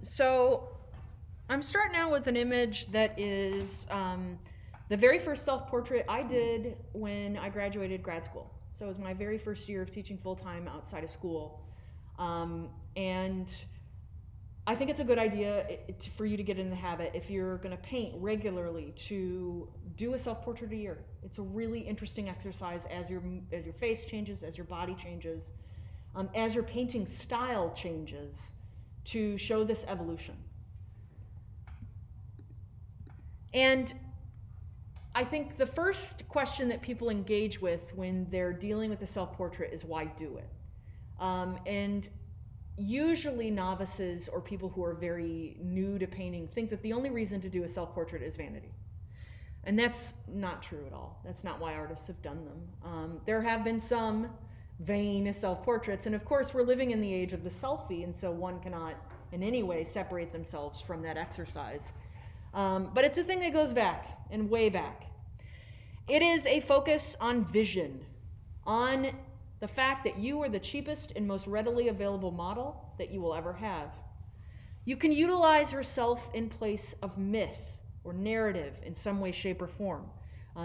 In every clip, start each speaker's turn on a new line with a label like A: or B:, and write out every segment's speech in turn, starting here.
A: So I'm starting out with an image that is the very first self-portrait I did when I graduated grad school. So it was my very first year of teaching full-time outside of school. And I think it's a good idea for you to get in the habit, if you're going to paint regularly, to do a self-portrait a year. It's a really interesting exercise as your face changes, as your body changes, as your painting style changes, to show this evolution. And I think the first question that people engage with when they're dealing with a self-portrait is, why do it? And usually novices or people who are very new to painting think that the only reason to do a self-portrait is vanity. And that's not true at all. That's not why artists have done them. There have been some vain self-portraits, and of course we're living in the age of the selfie, and so one cannot in any way separate themselves from that exercise. But it's a thing that goes back and way back. It is a focus on vision, on the fact that you are the cheapest and most readily available model that you will ever have. You can utilize yourself in place of myth or narrative in some way, shape, or form.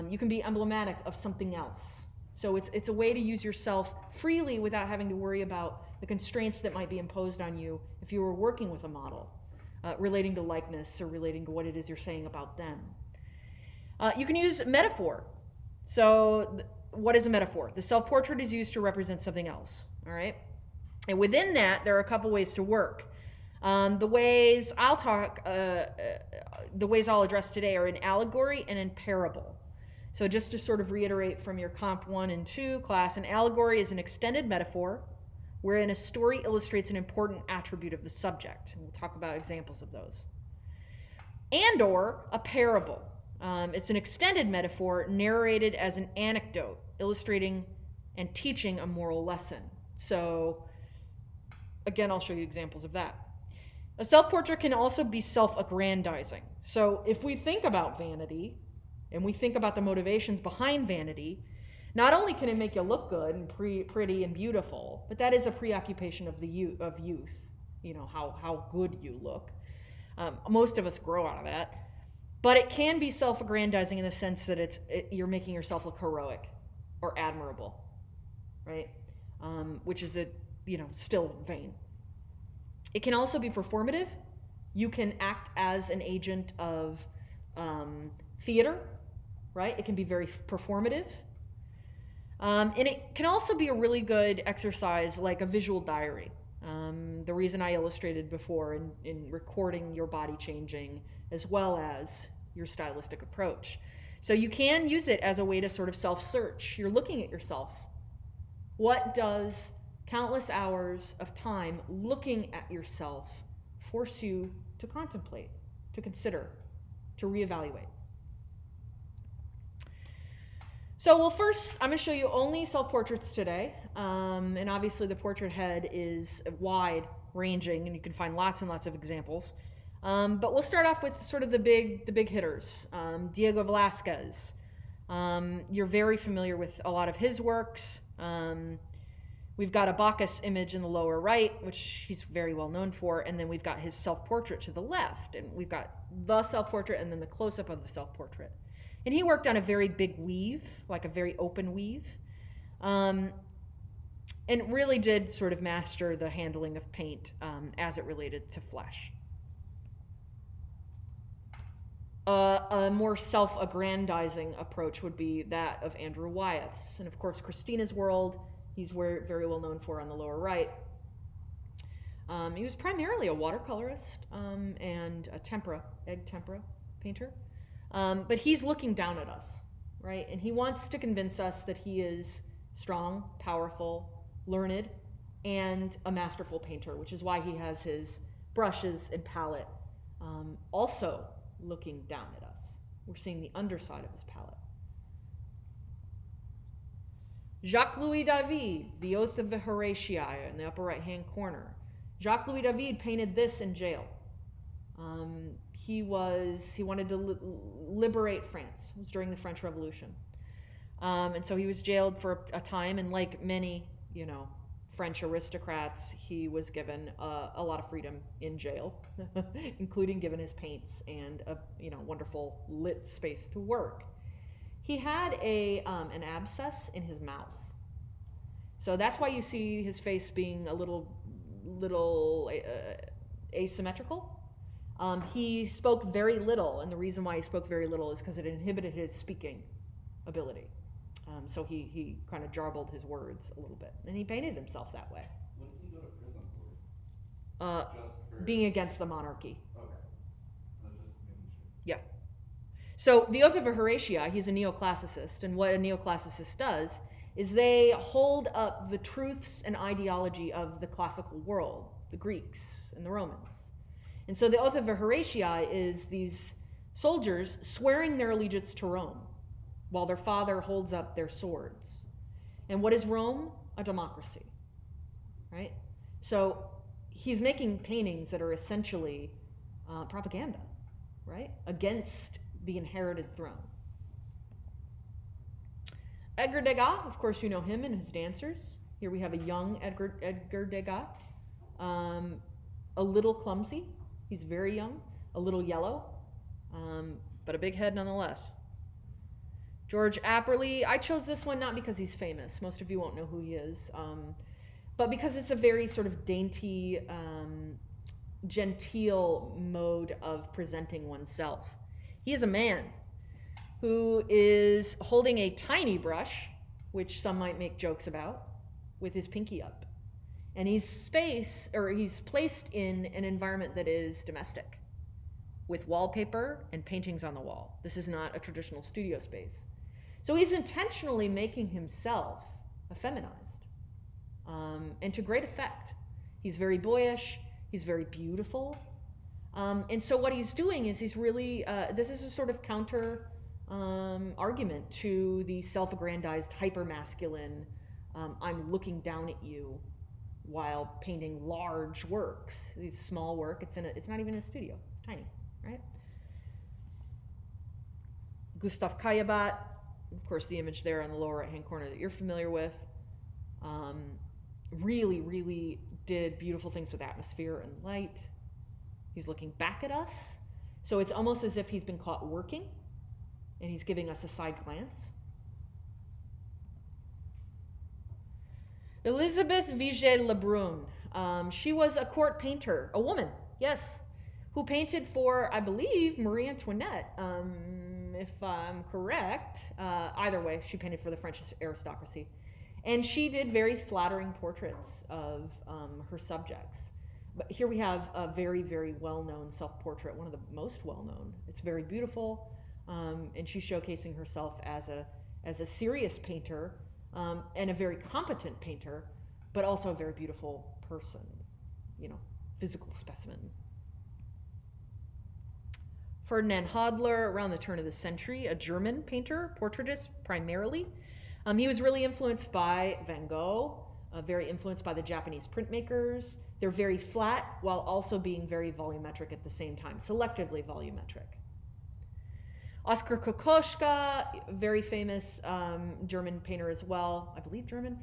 A: You can be emblematic of something else. So it's a way to use yourself freely without having to worry about the constraints that might be imposed on you if you were working with a model, relating to likeness or relating to what it is you're saying about them. You can use metaphor. So what is a metaphor? The self-portrait is used to represent something else, all right? And within that, there are a couple ways to work. The ways I'll address today are in allegory and in parable. So just to sort of reiterate from your Comp 1 and 2 class, an allegory is an extended metaphor wherein a story illustrates an important attribute of the subject. And we'll talk about examples of those. And/or a parable. It's an extended metaphor narrated as an anecdote, illustrating and teaching a moral lesson. So again, I'll show you examples of that. A self-portrait can also be self-aggrandizing. So if we think about vanity, and we think about the motivations behind vanity, not only can it make you look good and pretty and beautiful, but that is a preoccupation of youth. You know, how good you look. Most of us grow out of that. But it can be self-aggrandizing in the sense that you're making yourself look heroic or admirable, right? Which is still vain. It can also be performative. You can act as an agent of theater, right? It can be very performative. And it can also be a really good exercise, like a visual diary. The reason I illustrated before in recording your body changing as well as your stylistic approach. So you can use it as a way to sort of self-search. You're looking at yourself. What does countless hours of time looking at yourself force you to contemplate, to consider, to reevaluate? So, well, first, I'm going to show you only self-portraits today. And obviously the portrait head is wide ranging, and you can find lots and lots of examples. But we'll start off with sort of the big hitters. Diego Velázquez. You're very familiar with a lot of his works. We've got a Bacchus image in the lower right, which he's very well known for, and then we've got his self-portrait to the left, and we've got the self-portrait and then the close-up of the self-portrait. And he worked on a very big weave, like a very open weave, and really did sort of master the handling of paint as it related to flesh. A more self-aggrandizing approach would be that of Andrew Wyeth's. And of course, Christina's World, he's very well known for on the lower right. He was primarily a watercolorist and a egg tempera painter. But he's looking down at us, right? And he wants to convince us that he is strong, powerful, learned, and a masterful painter, which is why he has his brushes and palette also looking down at us. We're seeing the underside of his palette. Jacques-Louis David, The Oath of the Horatii, in the upper right-hand corner. Jacques-Louis David painted this in jail. He wanted to liberate France. It was during the French Revolution. And so he was jailed for a time, and like many, French aristocrats, he was given a lot of freedom in jail, including given his paints and a wonderful lit space to work. He had an abscess in his mouth, so that's why you see his face being a little asymmetrical. He spoke very little, and the reason why he spoke very little is because it inhibited his speaking ability. So he kind of jarbled his words a little bit, and he painted himself that way.
B: What did he go to prison for?
A: Just for being against the monarchy.
B: Okay. I was just making sure.
A: Yeah. So the Oath of Horatia, he's a neoclassicist, and what a neoclassicist does is they hold up the truths and ideology of the classical world, the Greeks and the Romans. And so the Oath of Horatia is these soldiers swearing their allegiance to Rome while their father holds up their swords. And what is Rome? A democracy, right? So he's making paintings that are essentially propaganda, right? Against the inherited throne. Edgar Degas, of course you know him and his dancers. Here we have a young Edgar Degas, a little clumsy. He's very young, a little yellow, but a big head nonetheless. George Apperly, I chose this one not because he's famous. Most of you won't know who he is, but because it's a very sort of dainty, genteel mode of presenting oneself. He is a man who is holding a tiny brush, which some might make jokes about, with his pinky up. And he's placed in an environment that is domestic, with wallpaper and paintings on the wall. This is not a traditional studio space. So he's intentionally making himself effeminized, and to great effect. He's very boyish, he's very beautiful. And so what he's doing is he's really, this is a sort of counter argument to the self-aggrandized, hyper-masculine, I'm looking down at you while painting large works. These small work, it's not even a studio, it's tiny, right? Gustav Kayabat, of course, the image there on the lower right-hand corner that you're familiar with, really, really did beautiful things with atmosphere and light. He's looking back at us, so it's almost as if he's been caught working, and he's giving us a side glance. Elizabeth Vigée-Lebrun. She was a court painter, a woman, yes, who painted for, I believe, Marie Antoinette, if I'm correct. Either way, she painted for the French aristocracy. And she did very flattering portraits of her subjects. But here we have a very, very well-known self-portrait, one of the most well-known. It's very beautiful, and she's showcasing herself as a serious painter, and a very competent painter, but also a very beautiful person, physical specimen. Ferdinand Hodler, around the turn of the century, a German painter, portraitist primarily. He was really influenced by Van Gogh, very influenced by the Japanese printmakers. They're very flat while also being very volumetric at the same time, selectively volumetric. Oskar Kokoschka, very famous German painter as well, I believe German,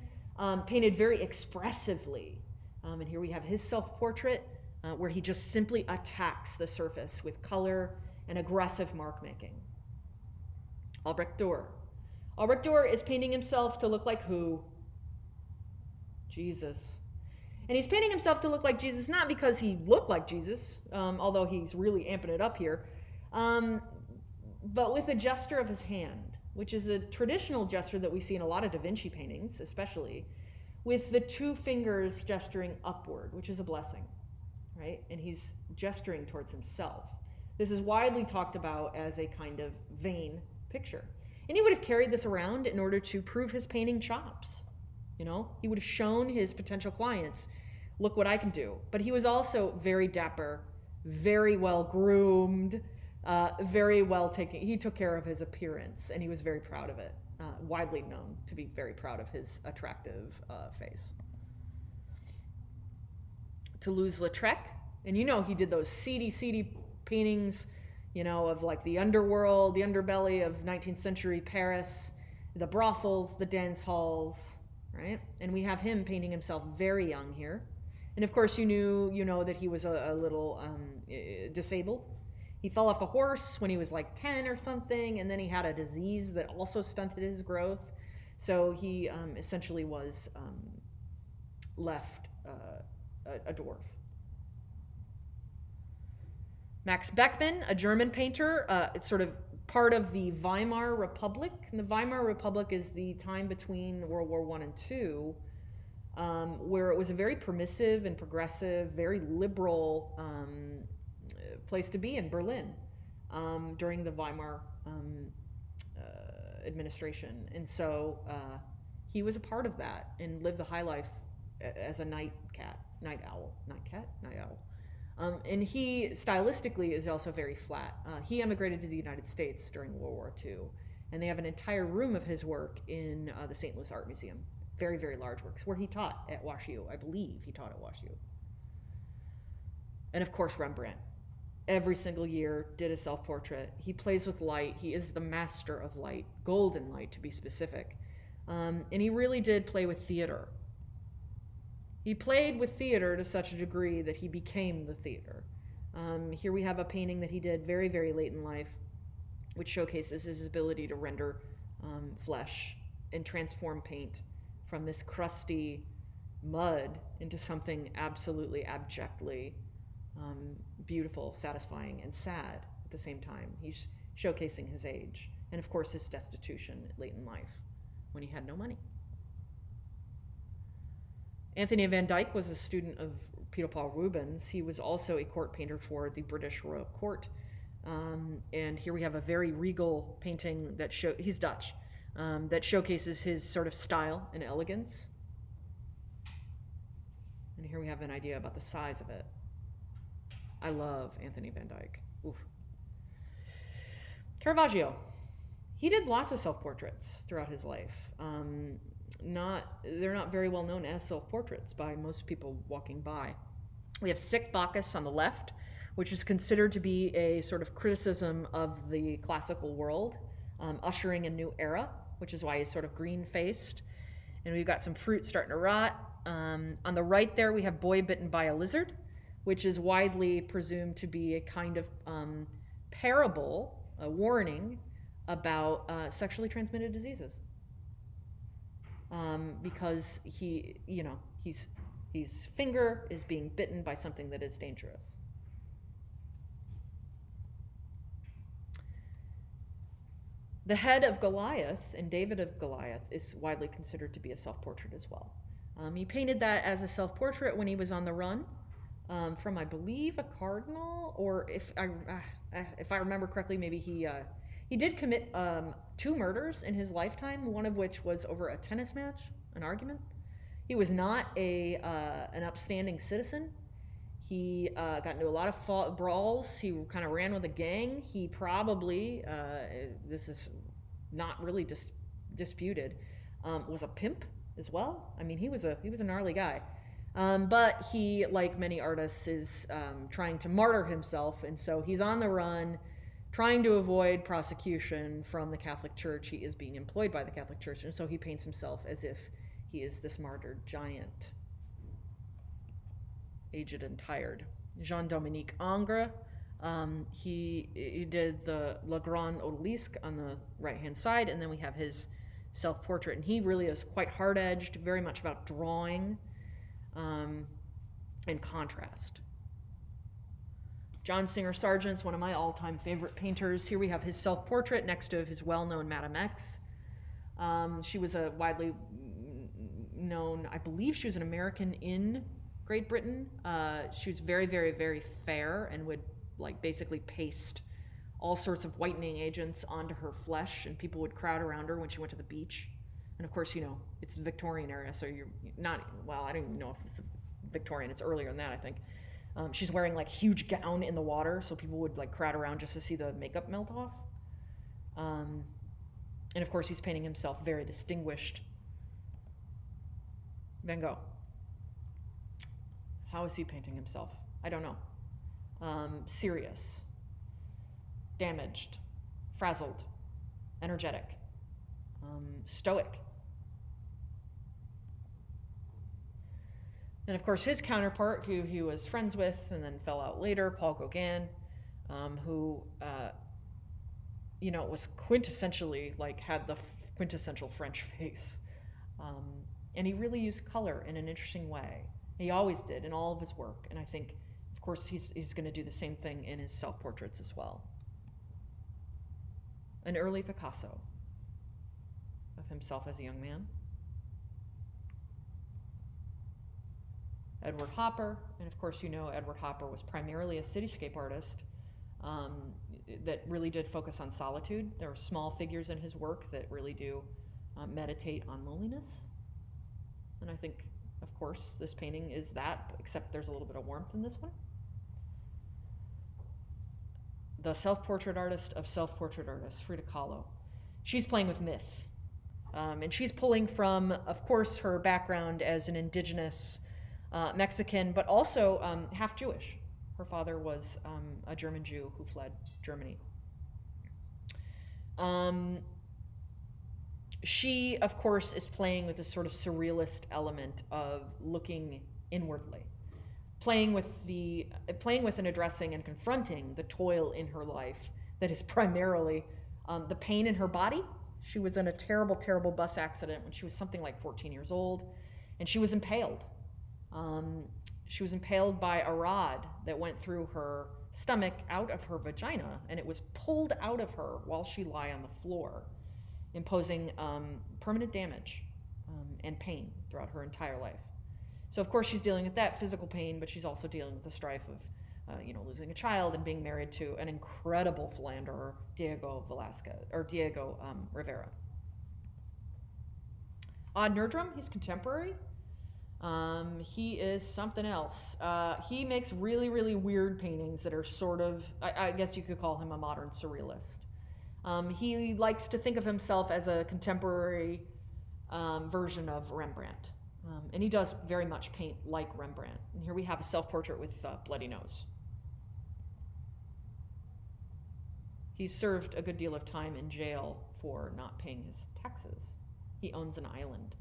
A: painted very expressively. And here we have his self-portrait where he just simply attacks the surface with color and aggressive mark making. Albrecht Dürer. Albrecht Dürer is painting himself to look like who? Jesus. And he's painting himself to look like Jesus, not because he looked like Jesus, although he's really amping it up here, but with a gesture of his hand, which is a traditional gesture that we see in a lot of Da Vinci paintings, especially, with the two fingers gesturing upward, which is a blessing, right? And he's gesturing towards himself. This is widely talked about as a kind of vain picture. And he would have carried this around in order to prove his painting chops. He would have shown his potential clients, look what I can do. But he was also very dapper, very well groomed, very well taken. He took care of his appearance, and he was very proud of it. Widely known to be very proud of his attractive face. Toulouse-Lautrec, and he did those seedy paintings, of like the underworld, the underbelly of 19th century Paris, the brothels, the dance halls, right? And we have him painting himself very young here. And of course, you know that he was a little disabled. He fell off a horse when he was like 10 or something, and then he had a disease that also stunted his growth. So he essentially was left a dwarf. Max Beckmann, a German painter, it's sort of part of the Weimar Republic. And the Weimar Republic is the time between World War I and II, where it was a very permissive and progressive, very liberal place to be in Berlin during the Weimar administration. And so he was a part of that and lived the high life as a night owl. And he, stylistically, is also very flat. He emigrated to the United States during World War II, and they have an entire room of his work in the St. Louis Art Museum. Very, very large works, where he taught at WashU. I believe he taught at WashU. And of course, Rembrandt. Every single year did a self-portrait. He plays with light. He is the master of light, golden light to be specific. And he really did play with theater. He played with theater to such a degree that he became the theater. Here we have a painting that he did very, very late in life, which showcases his ability to render flesh and transform paint from this crusty mud into something absolutely abjectly beautiful, satisfying, and sad at the same time. He's showcasing his age and, of course, his destitution late in life when he had no money. Anthony van Dyck was a student of Peter Paul Rubens. He was also a court painter for the British Royal Court. And here we have a very regal painting that he's Dutch, that showcases his sort of style and elegance. And here we have an idea about the size of it. I love Anthony van Dyck. Oof. Caravaggio. He did lots of self-portraits throughout his life. They're not very well known as self-portraits by most people walking by. We have Sic Bacchus on the left, which is considered to be a sort of criticism of the classical world, ushering a new era, which is why he's sort of green-faced. And we've got some fruit starting to rot. On the right there, we have Boy Bitten by a Lizard, which is widely presumed to be a kind of parable, a warning about sexually transmitted diseases. Because his finger is being bitten by something that is dangerous. The head of Goliath in David of Goliath is widely considered to be a self-portrait as well. He painted that as a self-portrait when he was on the run from, I believe, a cardinal, or if I remember correctly, maybe he did commit 2 murders in his lifetime, one of which was over a tennis match, an argument. He was not an upstanding citizen. He got into a lot of brawls. He kind of ran with a gang. He probably, this is not really disputed, was a pimp as well. I mean, he was a gnarly guy. But he, like many artists, is trying to martyr himself, and so he's on the run, trying to avoid prosecution from the Catholic Church. He is being employed by the Catholic Church, and so he paints himself as if he is this martyred giant, aged and tired. Jean-Dominique Ingres, he did the Le Grand Odalisque on the right-hand side, and then we have his self-portrait, and he really is quite hard-edged, very much about drawing and contrast. John Singer Sargent's one of my all-time favorite painters. Here we have his self-portrait next to his well-known Madame X. She was a widely known, I believe she was an American in Great Britain. She was very, very, very fair and would basically paste all sorts of whitening agents onto her flesh, and people would crowd around her when she went to the beach. And of course, it's the Victorian era, so you're not, well, I don't even know if it's Victorian, it's earlier than that, I think. She's wearing huge gown in the water, so people would crowd around just to see the makeup melt off. And of course, he's painting himself very distinguished. Van Gogh. How is he painting himself? I don't know. Serious, damaged, frazzled, energetic, stoic. And of course, his counterpart, who he was friends with and then fell out later, Paul Gauguin, who was quintessentially had the quintessential French face, and he really used color in an interesting way. He always did in all of his work, and I think, of course, he's going to do the same thing in his self-portraits as well. An early Picasso of himself as a young man. Edward Hopper, and of course Edward Hopper was primarily a cityscape artist that really did focus on solitude. There are small figures in his work that really do meditate on loneliness. And I think, of course, this painting is that, except there's a little bit of warmth in this one. The self-portrait artist of self-portrait artists, Frida Kahlo. She's playing with myth. And she's pulling from, of course, her background as an indigenous Mexican, but also half Jewish. Her father was a German Jew who fled Germany. She, of course, is playing with this sort of surrealist element of looking inwardly, playing with and addressing and confronting the toil in her life that is primarily the pain in her body. She was in a terrible, terrible bus accident when she was something like 14 years old, and she was impaled. She was impaled by a rod that went through her stomach out of her vagina, and it was pulled out of her while she lay on the floor, imposing permanent damage and pain throughout her entire life. So of course she's dealing with that physical pain, but she's also dealing with the strife of losing a child and being married to an incredible philanderer, Diego Rivera. Odd Nerdrum, he's contemporary. He is something else. He makes really, really weird paintings that are sort of, I guess you could call him a modern surrealist. He likes to think of himself as a contemporary version of Rembrandt. And he does very much paint like Rembrandt. And here we have a self-portrait with bloody nose. He's served a good deal of time in jail for not paying his taxes. He owns an island.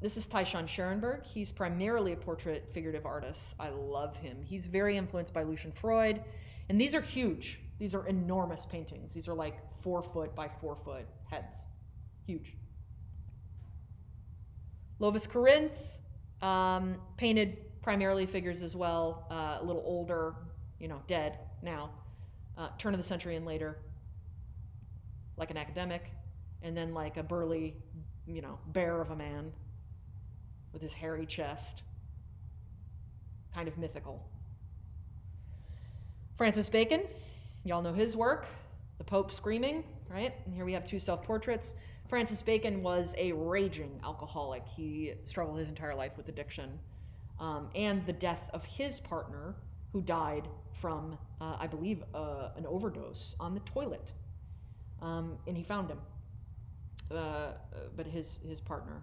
A: This is Tyshawn Scherenberg. He's primarily a portrait figurative artist. I love him. He's very influenced by Lucian Freud. And these are huge. These are enormous paintings. These are like 4 foot by 4 foot heads. Huge. Lovis Corinth painted primarily figures as well, a little older, dead now, turn of the century and later, like an academic, and then like a burly, bear of a man with his hairy chest, kind of mythical. Francis Bacon, y'all know his work, The Pope Screaming, right? And here we have 2 self-portraits. Francis Bacon was a raging alcoholic. He struggled his entire life with addiction and the death of his partner, who died from, I believe, an overdose on the toilet. And he found him. But his partner,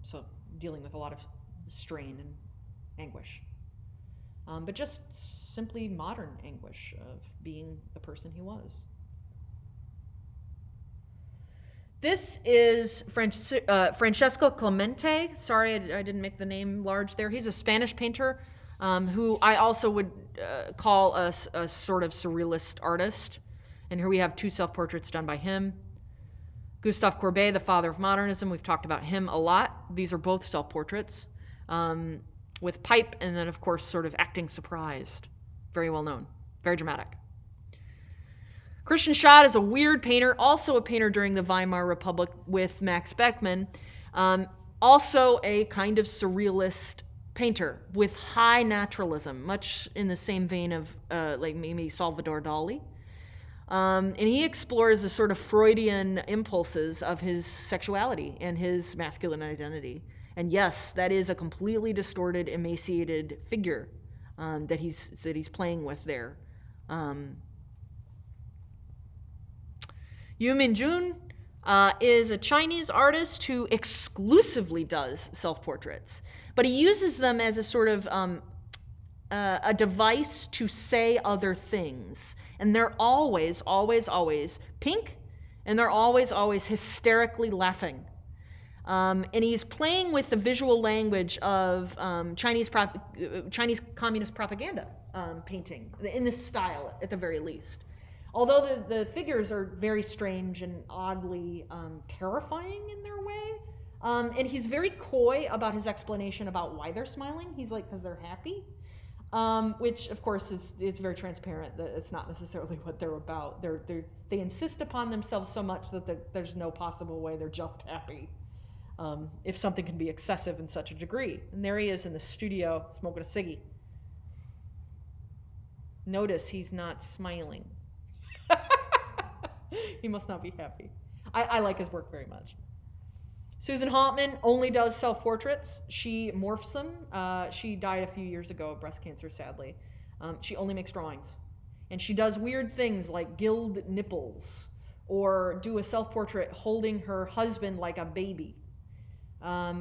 A: so dealing with a lot of strain and anguish. But just simply modern anguish of being the person he was. This is Francesco Clemente. Sorry, I didn't make the name large there. He's a Spanish painter who I also would call a sort of surrealist artist. And here we have 2 self-portraits done by him. Gustave Courbet, the father of modernism, we've talked about him a lot. These are both self-portraits with pipe and then, of course, sort of acting surprised. Very well known, very dramatic. Christian Schad is a weird painter, also a painter during the Weimar Republic with Max Beckmann, also a kind of surrealist painter with high naturalism, much in the same vein of like maybe Salvador Dali. And he explores the sort of Freudian impulses of his sexuality and his masculine identity. And yes, that is a completely distorted, emaciated figure that he's playing with there. Yu Minjun is a Chinese artist who exclusively does self-portraits, but he uses them as a sort of a device to say other things. And they're always, always, always pink, and they're always, always hysterically laughing. And he's playing with the visual language of Chinese communist propaganda painting, in this style at the very least. Although the figures are very strange and oddly terrifying in their way. And he's very coy about his explanation about why they're smiling. He's like, because they're happy. Which, of course, is very transparent that it's not necessarily what they're about. They insist upon themselves so much that there's no possible way they're just happy. If something can be excessive in such a degree. And there he is in the studio smoking a ciggy. Notice he's not smiling. He must not be happy. I like his work very much. Susan Hauptmann only does self-portraits. She morphs them. She died a few years ago of breast cancer, sadly. She only makes drawings. And she does weird things like gild nipples or do a self-portrait holding her husband like a baby.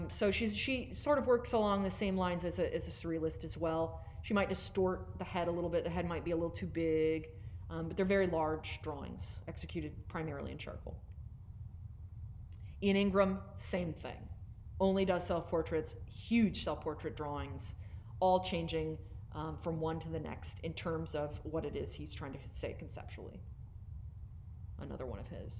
A: So she sort of works along the same lines as a surrealist as well. She might distort the head a little bit. The head might be a little too big. But they're very large drawings, executed primarily in charcoal. Ian Ingram, same thing. Only does self-portraits, huge self-portrait drawings, all changing from one to the next in terms of what it is he's trying to say conceptually. Another one of his.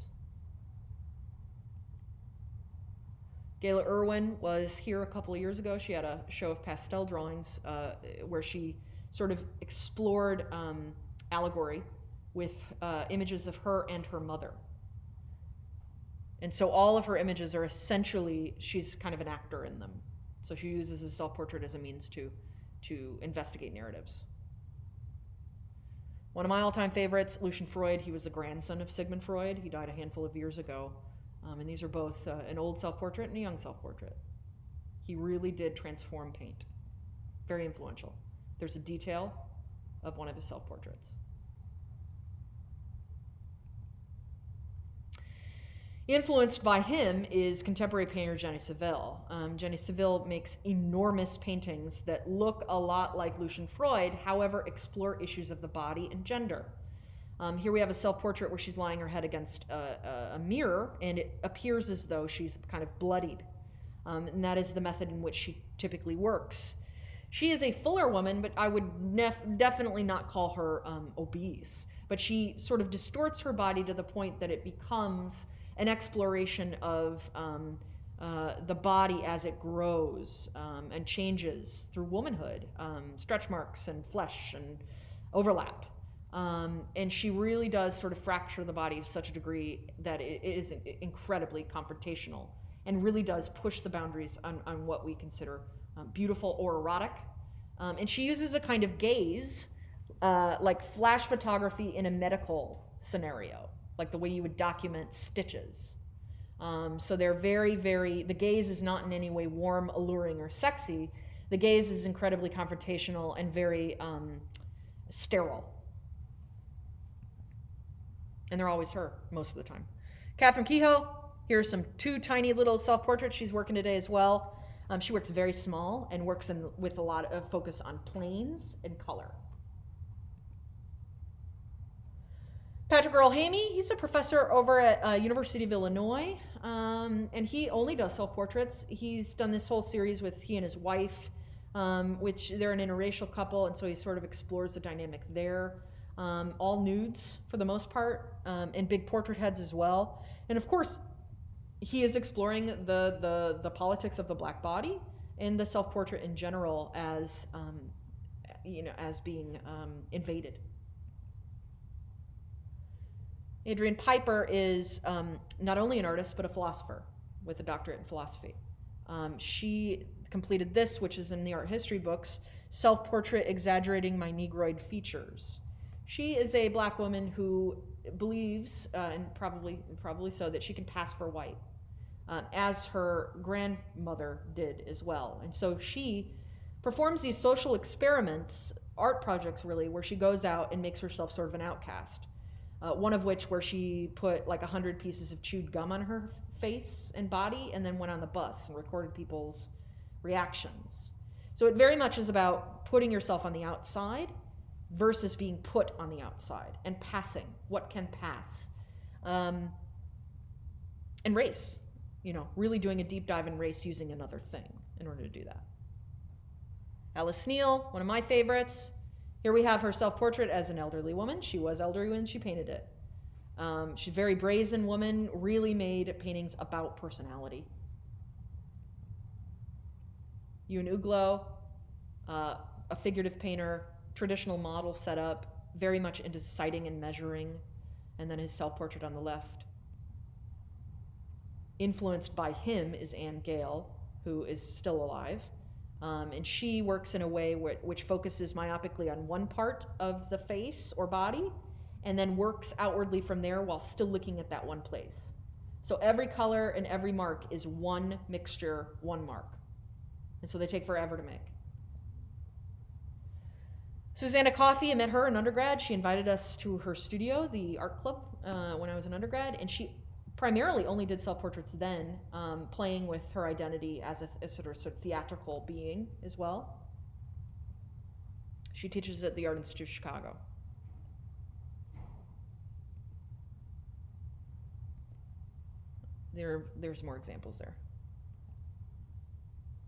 A: Gayla Irwin was here a couple of years ago. She had a show of pastel drawings where she sort of explored allegory with images of her and her mother. And so all of her images are essentially, she's kind of an actor in them. So she uses a self-portrait as a means to investigate narratives. One of my all-time favorites, Lucian Freud. He was the grandson of Sigmund Freud. He died a handful of years ago. And these are both an old self-portrait and a young self-portrait. He really did transform paint. Very influential. There's a detail of one of his self-portraits. Influenced by him is contemporary painter Jenny Saville. Jenny Saville makes enormous paintings that look a lot like Lucian Freud, however, explore issues of the body and gender. Here we have a self-portrait where she's lying her head against a mirror, and it appears as though she's kind of bloodied. And that is the method in which she typically works. She is a fuller woman, but I would definitely not call her obese. But she sort of distorts her body to the point that it becomes an exploration of the body as it grows and changes through womanhood, stretch marks and flesh and overlap. And she really does sort of fracture the body to such a degree that it is incredibly confrontational and really does push the boundaries on what we consider beautiful or erotic. And she uses a kind of gaze, like flash photography in a medical scenario, like the way you would document stitches. So they're very, very, the gaze is not in any way warm, alluring, or sexy. The gaze is incredibly confrontational and very sterile. And they're always her, most of the time. Catherine Kehoe, here's two tiny little self-portraits she's working today as well. She works very small and works with a lot of focus on planes and color. Patrick Earl Hamey, he's a professor over at University of Illinois, and he only does self-portraits. He's done this whole series with he and his wife, which they're an interracial couple, and so he sort of explores the dynamic there. All nudes for the most part, and big portrait heads as well. And of course, he is exploring the politics of the black body and the self-portrait in general as as being invaded. Adrian Piper is not only an artist, but a philosopher with a doctorate in philosophy. She completed this, which is in the art history books, Self-Portrait Exaggerating My Negroid Features. She is a black woman who believes, and probably so, that she can pass for white, as her grandmother did as well. And so she performs these social experiments, art projects really, where she goes out and makes herself sort of an outcast. One of which where she put like 100 pieces of chewed gum on her face and body and then went on the bus and recorded people's reactions. So it very much is about putting yourself on the outside versus being put on the outside and passing, what can pass. And race. really doing a deep dive in race using another thing in order to do that. Alice Neal, one of my favorites. Here we have her self-portrait as an elderly woman. She was elderly when she painted it. She's a very brazen woman, really made paintings about personality. Ewan Uglo, a figurative painter, traditional model setup, very much into sighting and measuring, and then his self-portrait on the left. Influenced by him is Anne Gale, who is still alive. And she works in a way which focuses myopically on one part of the face or body, and then works outwardly from there while still looking at that one place. So every color and every mark is one mixture, one mark. And so they take forever to make. Susanna Coffey, I met her in undergrad. She invited us to her studio, the art club, when I was an undergrad, and she primarily only did self-portraits then, playing with her identity as a sort of theatrical being as well. She teaches at the Art Institute of Chicago. There's more examples there.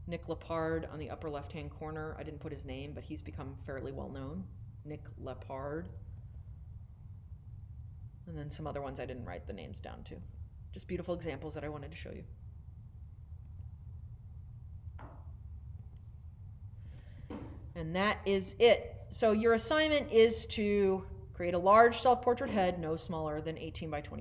A: Nick Lepard on the upper left-hand corner. I didn't put his name, but he's become fairly well known. Nick Lepard. And then some other ones I didn't write the names down to. Just beautiful examples that I wanted to show you. And that is it. So your assignment is to create a large self-portrait head, no smaller than 18 by 24.